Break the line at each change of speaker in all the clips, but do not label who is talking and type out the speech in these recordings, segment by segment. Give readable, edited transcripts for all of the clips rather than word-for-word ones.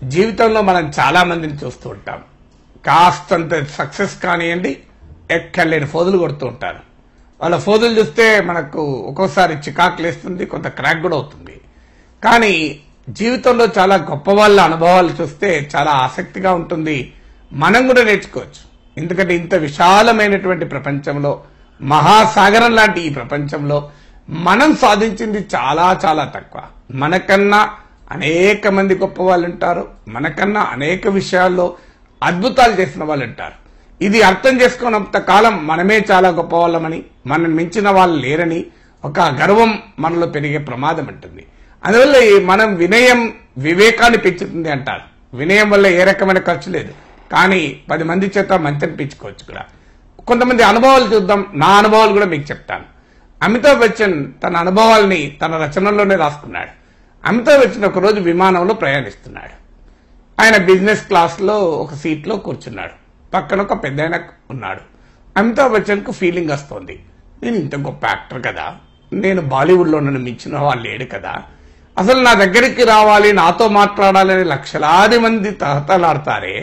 జీవితంలో మనం చాలా మందిని చూస్తూ ఉంటాం. కాస్తంత సక్సెస్ కానివ్వండి, ఎక్కలేని ఫోజులు కొడుతూ ఉంటారు. వాళ్ళ ఫోజులు చూస్తే మనకు ఒక్కోసారి చికాకులేస్తుంది, కొంత క్రాక్ కూడా అవుతుంది. కానీ జీవితంలో చాలా గొప్ప వాళ్ళ అనుభవాలు చూస్తే చాలా ఆసక్తిగా ఉంటుంది. మనం కూడా నేర్చుకోవచ్చు. ఎందుకంటే ఇంత విశాలమైనటువంటి ప్రపంచంలో, మహాసాగరం లాంటి ఈ ప్రపంచంలో మనం సాధించింది చాలా చాలా తక్కువ. మనకన్నా అనేక మంది గొప్ప వాళ్ళు ఉంటారు. మనకన్నా అనేక విషయాల్లో అద్భుతాలు చేసిన వాళ్ళు ఉంటారు. ఇది అర్థం చేసుకున్నంత కాలం మనమే చాలా గొప్ప వాళ్ళమని, మనం మించిన వాళ్ళు లేరని ఒక గర్వం మనలో పెరిగే ప్రమాదం ఉంటుంది. అందువల్ల మనం వినయం వివేకాన్ని పెంచుతుంది అంటారు. వినయం వల్ల ఏ రకమైన ఖర్చు లేదు, కానీ 10 మంది చేత మంచి అనిపించుకోవచ్చు కూడా. కొంతమంది అనుభవాలు చూద్దాం. నా అనుభవాలు కూడా మీకు చెప్తాను. అమితాబ్ బచ్చన్ తన అనుభవాల్ని తన రచనల్లోనే రాసుకున్నాడు. అమితాబ్ బచ్చన్ ఒక రోజు విమానంలో ప్రయాణిస్తున్నాడు. ఆయన బిజినెస్ క్లాస్ లో ఒక సీట్ లో కూర్చున్నాడు. పక్కన ఒక పెద్ద ఆయన ఉన్నాడు. అమితాబ్ బచ్చన్ కు ఫీలింగ్ వస్తోంది, నేను ఇంత గొప్ప యాక్టర్ కదా, నేను బాలీవుడ్ లో నన్ను మించిన వాళ్ళు లేడు కదా, అసలు నా దగ్గరికి రావాలి, నాతో మాట్లాడాలని లక్షలాది మంది తహతలాడతారే,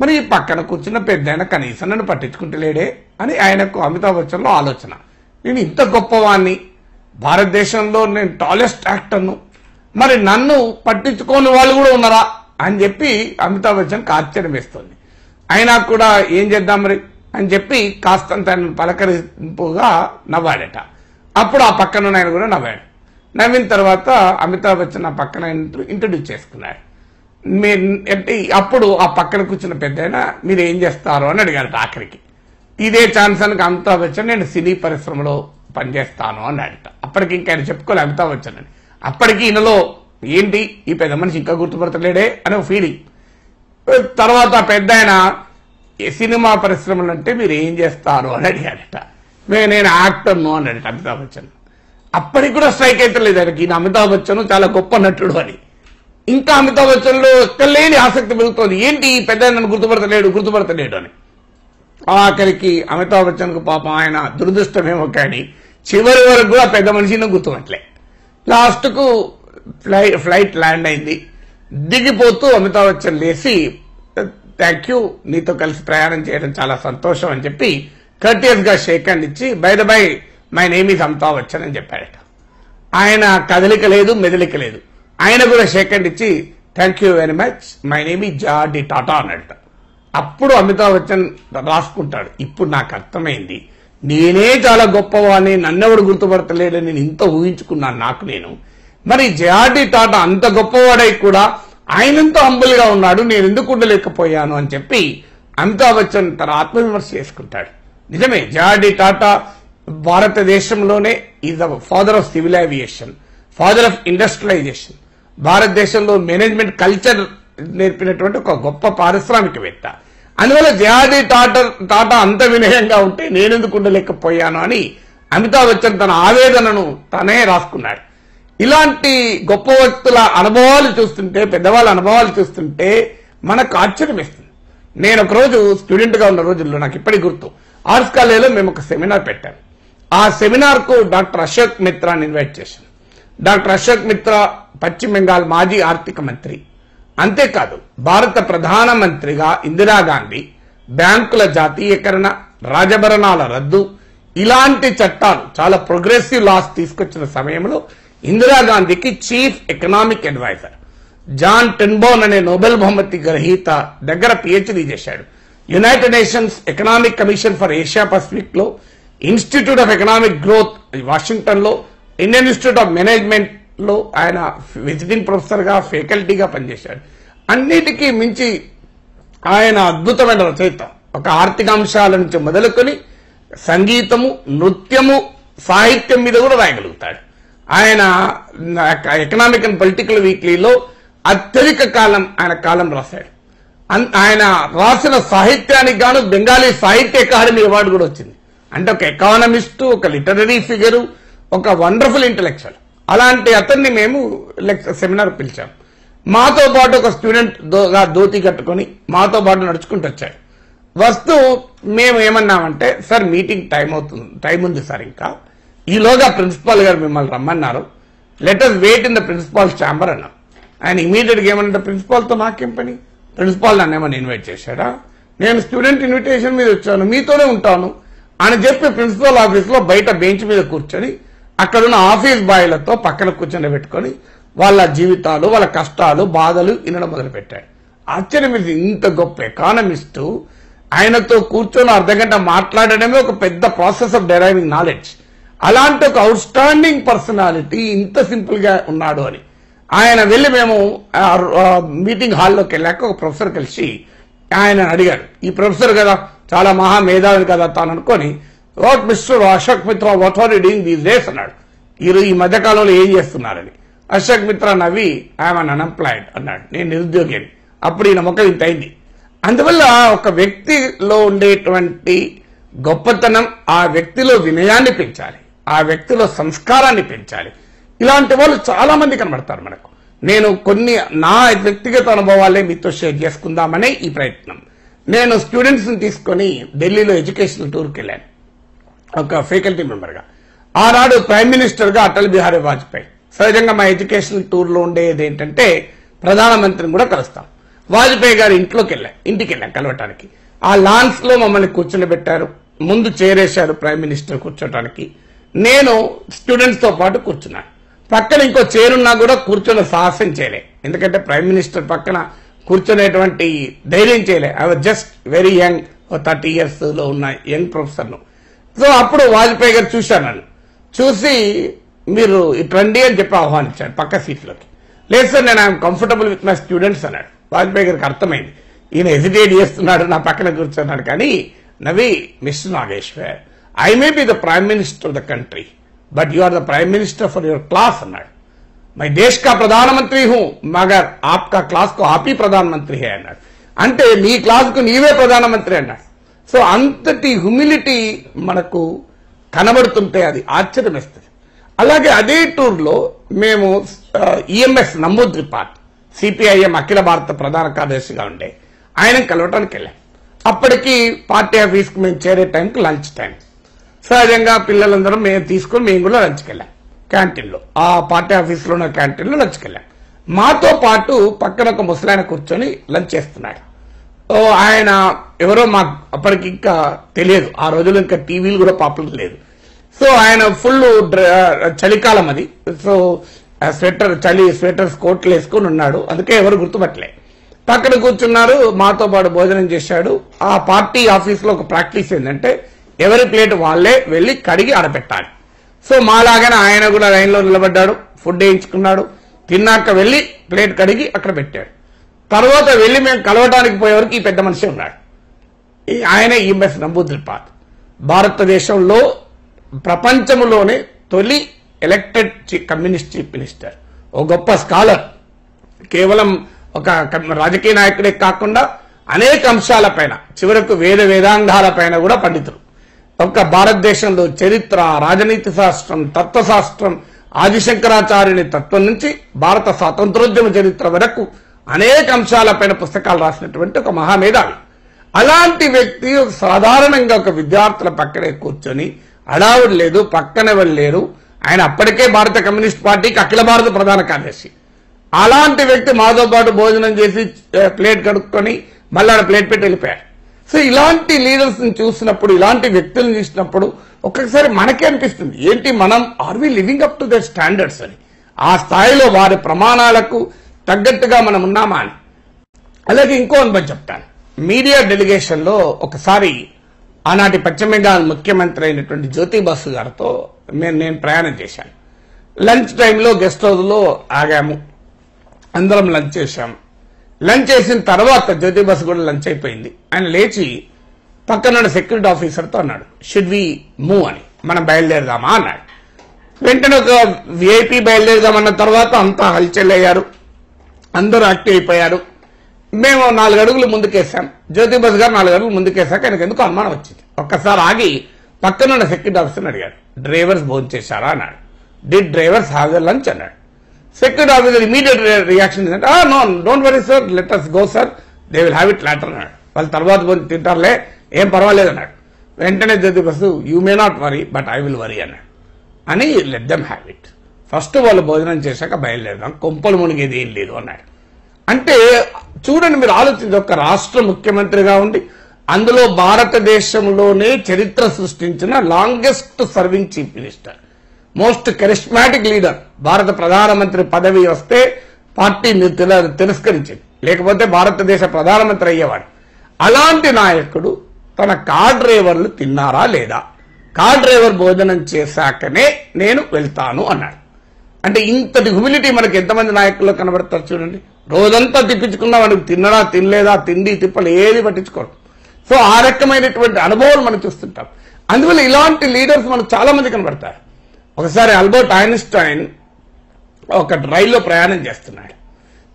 మరి ఈ పక్కన కూర్చున్న పెద్ద ఆయన కనీసం నన్ను పట్టించుకుంటలేడే అని ఆయనకు అమితాబ్ బచ్చన్ లో ఆలోచన. నేను ఇంత గొప్పవాణ్ణి, భారతదేశంలో నేను టాలెస్ట్ యాక్టర్ను, మరి నన్ను పట్టించుకోని వాళ్ళు కూడా ఉన్నారా అని చెప్పి అమితాబ్ బచ్చన్కి ఆశ్చర్యం వేస్తుంది. అయినా కూడా ఏం చేద్దాం మరి అని చెప్పి కాస్తంత ఆయన పలకరింపుగా నవ్వాడట. అప్పుడు ఆ పక్కన ఆయన కూడా నవ్వాడు. నవ్విన తర్వాత అమితాబ్ బచ్చన్ ఆ పక్కన ఇంట్రడ్యూస్ చేసుకున్నాడు. అప్పుడు ఆ పక్కన కూర్చున్న పెద్ద ఆయన మీరు ఏం చేస్తారు అని అడిగారట. ఆఖరికి ఇదే ఛాన్స్ అని అమితాబ్ బచ్చన్ నేను సినీ పరిశ్రమలో పనిచేస్తాను అన్నాడట. అప్పటికి ఇంకా ఆయన చెప్పుకోలే అమితాబ్ బచ్చన్ అని. అప్పటికి ఈయనలో ఏంటి ఈ పెద్ద మనిషి ఇంకా గుర్తుపడతలేడే అనే ఫీలింగ్. తర్వాత పెద్ద ఆయన సినిమా పరిశ్రమలు అంటే మీరు ఏం చేస్తారు అని అడిగాడట. నేను యాక్టర్ను అన్నాడట అమితాబ్ బచ్చన్. అప్పటికి కూడా స్ట్రైక్ అయితే లేదు ఆయనకి, ఈయన అమితాబ్ బచ్చన్ చాలా గొప్ప నటుడు అని. ఇంకా అమితాబ్ బచ్చన్ లో లేని ఆసక్తి పెరుగుతోంది, ఏంటి ఈ పెద్ద నన్ను గుర్తుపడతలేడు అని. ఆఖరికి అమితాబ్ బచ్చన్ కు పాపం ఆయన దురదృష్టమేమో కానీ చివరి వరకు కూడా పెద్ద మనిషిని గుర్తుపట్టలే. లాస్ట్ కు ఫ్లైట్ ల్యాండ్ అయింది. దిగిపోతూ అమితాబ్ బచ్చన్ లేచి థ్యాంక్ యూ, నీతో కలిసి ప్రయాణం చేయడం చాలా సంతోషం అని చెప్పి కర్టియస్ గా షేక్ హ్యాండ్ ఇచ్చి by the by my name is Amitabh Bachchan అని చెప్పాడట. ఆయన కదలిక లేదు, మెదలిక లేదు. ఆయన కూడా షేక్ హ్యాండ్ ఇచ్చి thank you very much my name is JRD Tata అన్నట. అప్పుడు అమితాబ్ బచ్చన్ రాసుకుంటాడు, ఇప్పుడు నాకు అర్థమైంది, నేనే చాలా గొప్పవాడిని, నన్నెవడు గుర్తుపడతలేడని నేను ఇంత ఊహించుకున్నాను నాకు నేను. మరి జార్డి టాటా అంత గొప్పవాడై కూడా ఆయనంత హంబుల్ గా ఉన్నాడు, నేను ఎందుకు ఉండలేకపోయాను అని చెప్పి అమితాబ్ బచ్చన్ తన ఆత్మవిమర్శ చేసుకుంటాడు. నిజమే, జార్డి టాటా భారతదేశంలోనే is the father of civil aviation, father of industrialization, భారతదేశంలో మేనేజ్మెంట్ కల్చర్ నేర్పినటువంటి ఒక గొప్ప పారిశ్రామికవేత్త. అందువల్ల జార్డి టాటా అంత వినయంగా ఉంటే నేనెందుకు ఉండలేకపోయాను అని అమితాబ్ బచ్చన్ తన ఆవేదనను తనే రాసుకున్నాడు. ఇలాంటి గొప్ప వ్యక్తుల అనుభవాలు చూస్తుంటే, పెద్దవాళ్ళ అనుభవాలు చూస్తుంటే మనకు ఆశ్చర్యం వేస్తుంది. నేను ఒక రోజు స్టూడెంట్ గా ఉన్న రోజుల్లో నాకు ఇప్పటికి గుర్తు, ఆర్ట్స్ కాలేజీలో మేము ఒక సెమినార్ పెట్టాం. ఆ సెమినార్ కు డాక్టర్ అశోక్ మిత్రాని ఇన్వైట్ చేశాం. డాక్టర్ అశోక్ మిత్రా పశ్చిమ బెంగాల్ మాజీ ఆర్థిక మంత్రి. అంతేకాదు భారత ప్రధానమంత్రిగా ఇందిరాగాంధీ బ్యాంకుల జాతీయకరణ, రాజభరణాల రద్దు ఇలాంటి చట్టాలు, చాలా ప్రోగ్రెసివ్ లాస్ తీసుకొచ్చిన సమయంలో ఇందిరాగాంధీకి chief economic adviser Jan Tinbergen అనే నోబెల్ బహుమతి గ్రహీత దగ్గర పిహెచ్డీ చేశాడు. United Nations Economic Commission for Asia Pacific లో, Institute of Economic Growth Washington లో, ఇండియన్ ఇన్స్టిట్యూట్ ఆఫ్ మేనేజ్మెంట్ లో ఆయన విజిటింగ్ ప్రొఫెసర్ గా, ఫ్యాకల్టీగా పనిచేశాడు. అన్నిటికీ మించి ఆయన అద్భుతమైన రచయిత. ఒక ఆర్థిక అంశాల నుంచి మొదలుకొని సంగీతము, నృత్యము, సాహిత్యం మీద కూడా రాయగలుగుతాడు. ఆయన ఎకనామిక్ అండ్ పొలిటికల్ వీక్లీలో అత్యధిక కాలం ఆయన కాలం రాశాడు. ఆయన రాసిన సాహిత్యానికి గాను బెంగాలీ సాహిత్య అకాడమీ అవార్డు కూడా వచ్చింది. అంటే ఒక ఎకానమిస్టు, ఒక లిటరరీ ఫిగరు, ఒక వండర్ఫుల్ ఇంటలెక్చువల్. అలాంటి అతన్ని మేము సెమినార్ పిలిచాం. మాతో పాటు ఒక స్టూడెంట్ ధోతి కట్టుకొని మాతో పాటు నడుచుకుంటూ వచ్చాడు. వస్తూ మేము ఏమన్నామంటే, సార్ మీటింగ్ టైం ఉంది సార్, ఇంకా ఈలోగా ప్రిన్సిపాల్ గారు మిమ్మల్ని రమ్మన్నారు, let us wait in the principal chamber అన్నాం. ఆయన ఇమీడియట్ గా ఏమన్నా ప్రిన్సిపాల్తో నాకేం పని, ప్రిన్సిపాల్ నన్ను ఏమన్నా ఇన్వైట్ చేశాడా, నేను స్టూడెంట్ ఇన్విటేషన్ మీద వచ్చాను, మీతోనే ఉంటాను అని చెప్పి ప్రిన్సిపల్ ఆఫీస్ లో బయట బెంచ్ మీద కూర్చొని అక్కడున్న ఆఫీస్ బాయ్లతో పక్కన కూర్చొని పెట్టుకొని వాళ్ళ జీవితాలు, వాళ్ళ కష్టాలు, బాధలు వినడం మొదలుపెట్టాడు. ఆశ్చర్యం, ఇంత గొప్ప ఎకానమిస్టు ఆయనతో కూర్చొని అర్ధగంట మాట్లాడడమే ఒక పెద్ద ప్రాసెస్ ఆఫ్ డెరైవింగ్ నాలెడ్జ్. అలాంటి ఒక అవుట్ స్టాండింగ్ పర్సనాలిటీ ఇంత సింపుల్ గా ఉన్నాడు అని ఆయన వెళ్ళి, మేము మీటింగ్ హాల్లోకి వెళ్ళాక ఒక ప్రొఫెసర్ కలిసి ఆయన అడిగాడు. ఈ ప్రొఫెసర్ కదా, చాలా మహా మేధావి కదా తాను అనుకొని, what mister Ashok Mitra, what are you doing these days అన్నాడు. ఈ మధ్యకాలంలో ఏం చేస్తున్నారని. అశోక్ మిత్ర నవ్వి, ఐఎమ్ అన్ అన్ఎంప్లాయిడ్ అన్నాడు, నేను నిరుద్యోగి అని. అప్పుడు ఈయన మొక్క ఇంత అయింది. అందువల్ల ఒక వ్యక్తిలో ఉండేటువంటి గొప్పతనం, ఆ వ్యక్తిలో వినయాన్ని పెంచాలి, ఆ వ్యక్తిలో సంస్కారాన్ని పెంచాలి. ఇలాంటి వాళ్ళు చాలా మంది కనబడతారు మనకు. నేను కొన్ని నా వ్యక్తిగత అనుభవాలే మీతో షేర్ చేసుకుందామనే ఈ ప్రయత్నం. నేను స్టూడెంట్స్ ని తీసుకుని ఢిల్లీలో ఎడ్యుకేషనల్ టూర్కి వెళ్ళాను ఒక ఫ్యాకల్టీ మెంబర్గా. ఆనాడు ప్రైమ్ మినిస్టర్ గా అటల్ బిహారీ వాజ్పేయి. సహజంగా మా ఎడ్యుకేషనల్ టూర్ లో ఉండేది ఏంటంటే ప్రధానమంత్రిని కూడా కలుస్తాం. వాజ్పేయి గారి ఇంటికి వెళ్ళాం కలవటానికి. ఆ లాన్స్ లో మమ్మల్ని కూర్చొని పెట్టారు, ముందు చేరేశారు ప్రైమ్ మినిస్టర్ కూర్చోటానికి. నేను స్టూడెంట్స్ తో పాటు కూర్చున్నాను. పక్కన ఇంకో చేరున్నా కూడా కూర్చొని సాహసం చేయలే, ఎందుకంటే ప్రైమ్ మినిస్టర్ పక్కన కూర్చునేటువంటి ధైర్యం చేయలే. I was just very young, 30 years లో ఉన్న యంగ్ ప్రొఫెసర్ను. సో అప్పుడు వాజ్పేయి గారు చూశాను, నన్ను చూసి మీరు ఇటు రండి అని చెప్పి ఆహ్వానించాడు పక్క సీట్లోకి. లేదు సార్, నేను I'm comfortable with my students అన్నాడు. వాజ్పేయి గారికి అర్థమైంది ఈయన హెసిటేట్ చేస్తున్నాడు, నా పక్కన కూర్చున్నాడు. కానీ నవి, mister Nageshwar, I may be the prime minister of the country but you are the prime minister for your class అన్నాడు. मैं देश का प्रधानमंत्री हूं मगर आपका क्लास को आप ही प्रधानमंत्री है అన్నాడు. అంటే నీ క్లాస్ కు నీవే ప్రధానమంత్రి అన్నాడు. సో అంతటి హ్యూమిలిటీ మనకు కనబడుతుంటే అది ఆశ్చర్యం వేస్తుంది. అలాగే అదే టూర్ లో మేము ఈఎంఎస్ నంబూద్రిపాద్, సిపిఐఎం అఖిల భారత ప్రధాన కార్యదర్శిగా ఉండే ఆయన కలవటానికి వెళ్ళాం. అప్పటికి పార్టీ ఆఫీస్ కు మేము చేరే టైంకి లంచ్ టైం. సహజంగా పిల్లలందరం మేము కూడా లంచ్కి వెళ్ళాం క్యాంటీన్లో, ఆ పార్టీ ఆఫీస్లో ఉన్న క్యాంటీన్లో లంచ్కి వెళ్ళాం. మాతో పాటు పక్కన ఒక ముసలాయన కూర్చొని లంచ్ చేస్తున్నాడు. ఆయన ఎవరో మాకు అప్పటికి ఇంకా తెలియదు, ఆ రోజుల్లో ఇంకా టీవీలు కూడా పాపులర్ లేదు. సో ఆయన ఫుల్ చలికాలం అది, సో స్వెటర్స్ కోట్లు వేసుకుని ఉన్నాడు, అందుకే ఎవరు గుర్తుపట్టలే. పక్కన కూర్చున్నారు, మాతో పాటు భోజనం చేశాడు. ఆ పార్టీ ఆఫీస్లో ఒక ప్రాక్టీస్ ఏంటంటే ఎవరి ప్లేట్ వాళ్లే వెళ్లి కడిగి ఆడపెట్టాలి. సో మాలాగానే ఆయన కూడా లైన్లో నిలబడ్డాడు, ఫుడ్ వేయించుకున్నాడు, తిన్నాక వెళ్లి ప్లేట్ కడిగి అక్కడ పెట్టాడు. తర్వాత వెళ్లి మేము కలవటానికి పోయేవరకు ఈ పెద్ద మనిషి ఉన్నాడు. ఆయనే ఈఎంఎస్ నంబూద్రిపాద్, భారతదేశంలో ప్రపంచంలోనే తొలి ఎలక్టెడ్ కమ్యూనిస్ట్ చీఫ్ మినిస్టర్, ఓ గొప్ప స్కాలర్. కేవలం ఒక రాజకీయ నాయకుడే కాకుండా అనేక అంశాలపైన, చివరకు వేదాంగాలపైన కూడా పండితుడు. ఒక భారతదేశంలో చరిత్ర, రాజనీతి శాస్త్రం, తత్వశాస్త్రం, ఆదిశంకరాచార్యుని తత్వం నుంచి భారత స్వాతంత్రోద్యమ చరిత్ర వరకు అనేక అంశాలపైన పుస్తకాలు రాసినటువంటి ఒక మహామేధావి. అలాంటి వ్యక్తి సాధారణంగా ఒక విద్యార్థుల పక్కనే కూర్చొని, అడావుడు లేదు, పక్కన వెళ్ళలేరు. ఆయన అప్పటికే భారత కమ్యూనిస్ట్ పార్టీకి అఖిల భారత ప్రధాన కార్యదర్శి. అలాంటి వ్యక్తి మాతో పాటు భోజనం చేసి ప్లేట్ కడుక్కొని మళ్ళీ ప్లేట్ పెట్టి వెళ్ళిపోయారు. సో ఇలాంటి లీడర్స్ ని చూసినప్పుడు, ఇలాంటి వ్యక్తులను చూసినప్పుడు ఒక్కొక్కసారి మనకే అనిపిస్తుంది, ఏంటి మనం are we living up to their standards అని, ఆ స్థాయిలో వారి ప్రమాణాలకు తగ్గట్టుగా మనం ఉన్నామా అని. అలాగే ఇంకో అనుభవం చెప్తాను. మీడియా డెలిగేషన్ లో ఒకసారి ఆనాటి పశ్చిమ బెంగాల్ ముఖ్యమంత్రి అయినటువంటి జ్యోతి బసు గారితో నేను ప్రయాణం చేశాను. లంచ్ టైంలో గెస్ట్ హౌస్ లో ఆగాము, అందరం లంచ్ చేశాము. లంచ్ చేసిన తర్వాత జ్యోతి బసు కూడా లంచ్ అయిపోయింది. ఆయన లేచి పక్కన సెక్యూరిటీ ఆఫీసర్తో అన్నాడు, షుడ్ వి మూవ్ అని, మనం బయలుదేరదామా అన్నాడు. వెంటనే ఒక విఐపీ బయలుదేరదామన్న తర్వాత అంతా హల్చల్ అయ్యారు, అందరూ యాక్టివ్ అయిపోయారు. మేము 4 అడుగులు ముందుకేసాం, జ్యోతి బసు గారు 4 అడుగులు ముందుకేసాక ఆయనకు ఎందుకు అనుమానం వచ్చింది. ఒక్కసారి ఆగి పక్కనున్న సెక్యూరిటీ ఆఫీసర్ని అడిగాడు, డ్రైవర్స్ భోజనం చేశారా అన్నాడు. Did drivers have the lunch అన్నాడు. సెక్యూరిటీ ఆఫీసర్ ఇమీడియట్ రియాక్షన్ ఏంటంటే, no don't worry sir, let us go sir, they will have it later అన్నాడు. వాళ్ళు తర్వాత తింటారులే, ఏం పర్వాలేదు అన్నాడు. వెంటనే Jyoti Basu, you may not worry but I will worry అన్నాడు. అని let them have it. First వాళ్ళు భోజనం చేశాక బయలుదేరదాం, కొంపలు మునిగేది ఏం లేదు అన్నాడు. అంటే చూడండి, మీరు ఆలోచించి, ఒక రాష్ట్ర ముఖ్యమంత్రిగా ఉండి అందులో భారతదేశంలోనే చరిత్ర సృష్టించిన longest serving chief minister, most charismatic leader, భారత ప్రధానమంత్రి పదవి వస్తే పార్టీ తిరస్కరించింది, లేకపోతే భారతదేశ ప్రధానమంత్రి అయ్యేవాడు. అలాంటి నాయకుడు తన కార్ డ్రైవర్లు తిన్నారా లేదా, కార్ డ్రైవర్ భోజనం చేశాకనే నేను వెళ్తాను అన్నాడు. అంటే ఇంతటి హ్యూమిలిటీ మనకి ఎంతమంది నాయకుల్లో కనబడతారు చూడండి. రోజంతా తిప్పించుకున్నా వాడికి తిన్నడా తినలేదా, తిండి తిప్పలు ఏది పట్టించుకోరు. సో ఆ రకమైనటువంటి అనుభవాలు మనం చూస్తుంటాం. అందువల్ల ఇలాంటి లీడర్స్ మనకు చాలా మంది కనబడతారు. ఒకసారి ఆల్బర్ట్ ఐన్స్టైన్ ఒక రైల్లో ప్రయాణం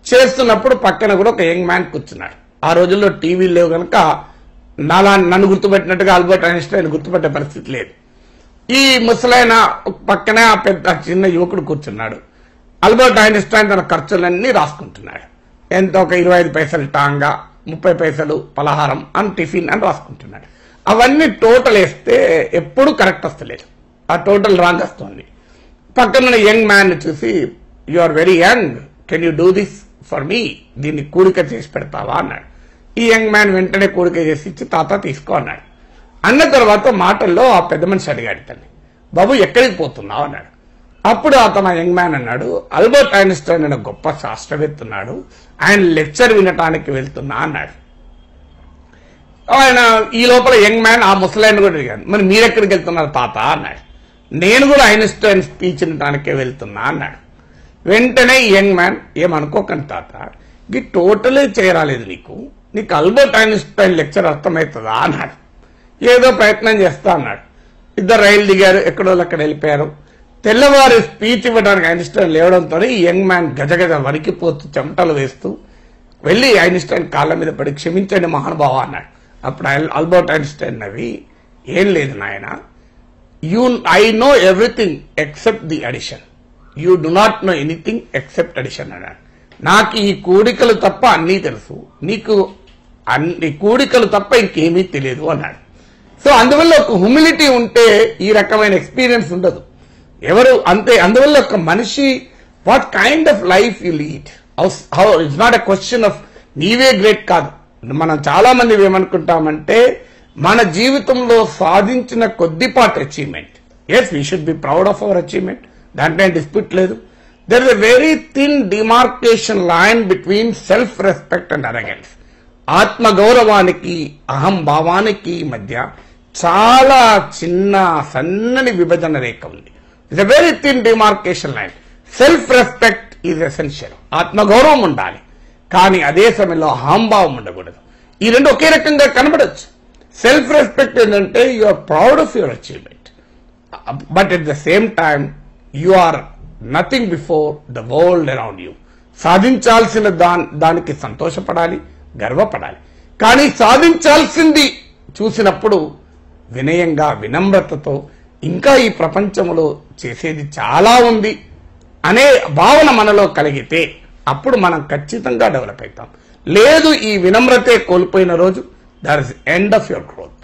చేస్తున్నప్పుడు పక్కన కూడా ఒక యంగ్ మ్యాన్ కూర్చున్నాడు. ఆ రోజుల్లో టీవీలు లేవు కనుక నన్ను గుర్తుపెట్టినట్టుగా ఆల్బర్ట్ ఐన్స్టైన్ గుర్తుపెట్టే పరిస్థితి లేదు. ఈ ముసలైన పక్కనే ఆ పెద్ద చిన్న యువకుడు కూర్చున్నాడు. ఆల్బర్ట్ ఐన్స్టైన్ తన ఖర్చులన్నీ రాసుకుంటున్నాడు. ఎంత, ఒక 25 పైసలు టాంగా, 30 పైసలు పలహారం అని, టిఫిన్ అని రాసుకుంటున్నాడు. అవన్నీ టోటల్ వేస్తే ఎప్పుడు కరెక్ట్ వస్తలేదు, ఆ టోటల్ రాంగ్ వస్తుంది. పక్కన యంగ్ మ్యాన్ చూసి, you are very young, can you do this for me, దీన్ని కూడిక చేసి పెడతావా అన్నాడు. ఈ యంగ్ మ్యాన్ వెంటనే కూడిక చేసి ఇచ్చి, తాత తీసుకో అన్నాడు. అన్న తర్వాత మాటల్లో ఆ పెద్ద మనిషి అడిగాడు తల్లి, బాబు ఎక్కడికి పోతున్నావు అన్నాడు. అప్పుడు అతను యంగ్ మ్యాన్ అన్నాడు, ఆల్బర్ట్ ఐన్స్టైన్ అనే గొప్ప శాస్త్రవేత్త ఉన్నాడు, ఆయన లెక్చర్ వినటానికి వెళ్తున్నా అన్నాడు. ఆయన ఈ లోపల యంగ్ మ్యాన్ ఆ ముసలాయన కూడా అడిగాడు, మరి మీరెక్కడికి వెళ్తున్నారు తాత అన్నాడు. నేను కూడా ఐన్స్టైన్ స్పీచ్ వినటానికే వెళ్తున్నా అన్నాడు. వెంటనే యంగ్ మ్యాన్, ఏమనుకోకండి తాత, ఇది టోటలే చేరాలేదు, నీకు ఆల్బర్ట్ ఐన్స్టైన్ లెక్చర్ అర్థమవుతుందా అన్నాడు. ఏదో ప్రయత్నం చేస్తా అన్నాడు. ఇద్దరు రైలు దిగారు, ఎక్కడో అక్కడ వెళ్ళిపోయారు. తెల్లవారి స్పీచ్ ఇవ్వడానికి ఐన్స్టైన్ లేవడంతో ఈ యంగ్ మ్యాన్ గజగజ వణికిపోతూ చెమటలు వేస్తూ వెళ్లి ఐన్స్టైన్ కాళ్ళ మీద పడి, క్షమించండి మహానుభావ అన్నాడు. అప్పుడు ఆల్బర్ట్ ఐన్స్టైన్ నవ్వి, ఏం లేదు నాయన, I know everything except the addition, you do not know anything except addition అన్నాడు. నాకు ఈ కూడికలు తప్ప అన్నీ తెలుసు, నీకు అన్ని కూడికలు తప్ప ఇంకేమీ తెలియదు అన్నాడు. సో అందువల్ల ఒక హ్యూమిలిటీ ఉంటే ఈ రకమైన ఎక్స్పీరియన్స్ ఉండదు ఎవరు అంతే. అందువల్ల ఒక మనిషి what kind of life you lead, how it's not a question of నీవే గ్రేట్ కాదు. మనం చాలా మంది ఏమనుకుంటామంటే మన జీవితంలో సాధించిన కొద్దిపాటి achievement, yes we should be proud of our achievement, దాంట్లో డిస్ప్యూట్ లేదు. There is a very thin demarcation line between self respect and arrogance. ఆత్మగౌరవానికి అహంభావానికి మధ్య చాలా చిన్న సన్నని విభజన రేఖ ఉంది. It's a very thin demarcation line. Self respect is essential, ఆత్మగౌరవం ఉండాలి, కానీ అదే సమయంలో అహంభావం ఉండకూడదు. ఈ రెండు ఒకే రకంగా కనబడచ్చు. సెల్ఫ్ రెస్పెక్ట్ ఏంటంటే you are proud of your achievement, but at the same time you are nothing before the world around you. సాధించాల్సిన దానికి సంతోషపడాలి, గర్వపడాలి, కానీ సాధించాల్సింది చూసినప్పుడు వినయంగా, వినమ్రతతో, ఇంకా ఈ ప్రపంచంలో చేసేది చాలా ఉంది అనే భావన మనలో కలిగితే అప్పుడు మనం ఖచ్చితంగా డెవలప్ అవుతాం. లేదు, ఈ వినమ్రతే కోల్పోయిన రోజు that is end of your growth.